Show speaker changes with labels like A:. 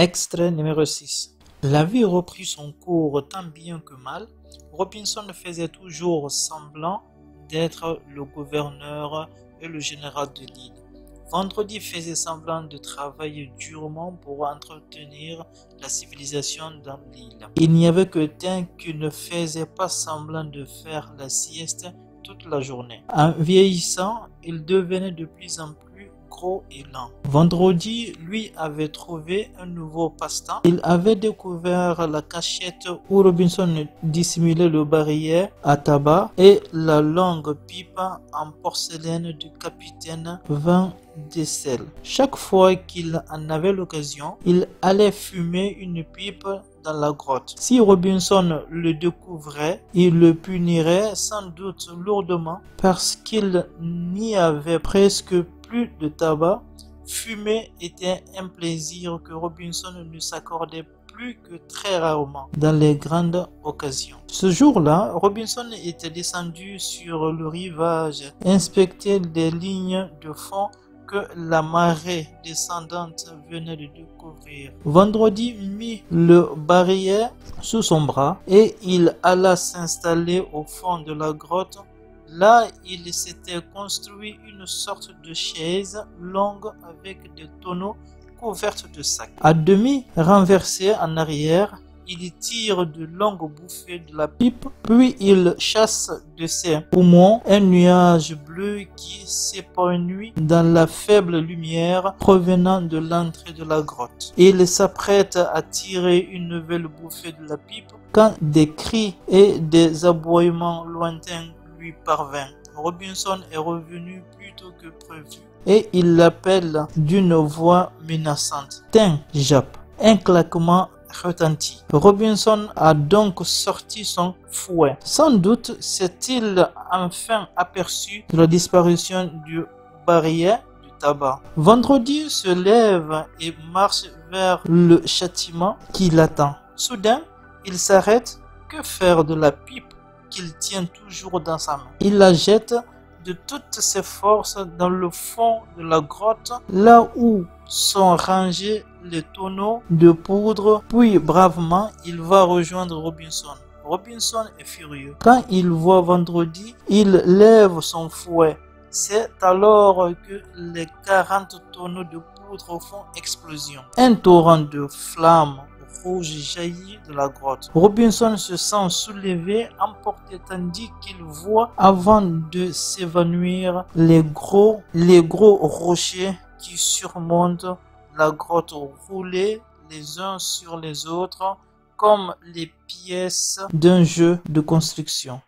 A: Extrait numéro 6. La vie reprit son cours tant bien que mal. Robinson faisait toujours semblant d'être le gouverneur et le général de l'île. Vendredi faisait semblant de travailler durement pour entretenir la civilisation dans l'île. Il n'y avait que Tin qui ne faisait pas semblant de faire la sieste toute la journée. En vieillissant, il devenait de plus en plus gros et lent. Vendredi, lui, avait trouvé un nouveau passe-temps. Il avait découvert la cachette où Robinson dissimulait le barillet à tabac et la longue pipe en porcelaine du capitaine Van Dessel. Chaque fois qu'il en avait l'occasion, il allait fumer une pipe dans la grotte. Si Robinson le découvrait, il le punirait sans doute lourdement parce qu'il n'y avait presque plus de tabac. Fumer était un plaisir que Robinson ne s'accordait plus que très rarement dans les grandes occasions. Ce jour-là, Robinson était descendu sur le rivage, inspecter les lignes de fond que la marée descendante venait de découvrir. Vendredi mit le barillet sous son bras et il alla s'installer au fond de la grotte. Là, il s'était construit une sorte de chaise longue avec des tonneaux couvertes de sacs. À demi renversé en arrière, il tire de longues bouffées de la pipe, puis il chasse de ses poumons un nuage bleu qui s'épanouit dans la faible lumière provenant de l'entrée de la grotte. Il s'apprête à tirer une nouvelle bouffée de la pipe quand des cris et des aboiements lointains lui parvinrent. Robinson est revenu plus tôt que prévu et il l'appelle d'une voix menaçante. « Tin, Jappe !» Un claquement retentit. Robinson a donc sorti son fouet. Sans doute s'est-il enfin aperçu de la disparition du barillet du tabac. Vendredi se lève et marche vers le châtiment qui l'attend. Soudain, il s'arrête. Que faire de la pipe qu'il tient toujours dans sa main? Il la jette de toutes ses forces dans le fond de la grotte, là où sont rangés les tonneaux de poudre, puis bravement, il va rejoindre Robinson. Robinson est furieux. Quand il voit Vendredi, il lève son fouet. C'est alors que les 40 tonneaux de poudre font explosion. Un torrent de flammes rouge jaillit de la grotte. Robinson se sent soulevé, emporté tandis qu'il voit, avant de s'évanouir, les gros rochers qui surmontent la grotte rouler les uns sur les autres comme les pièces d'un jeu de construction.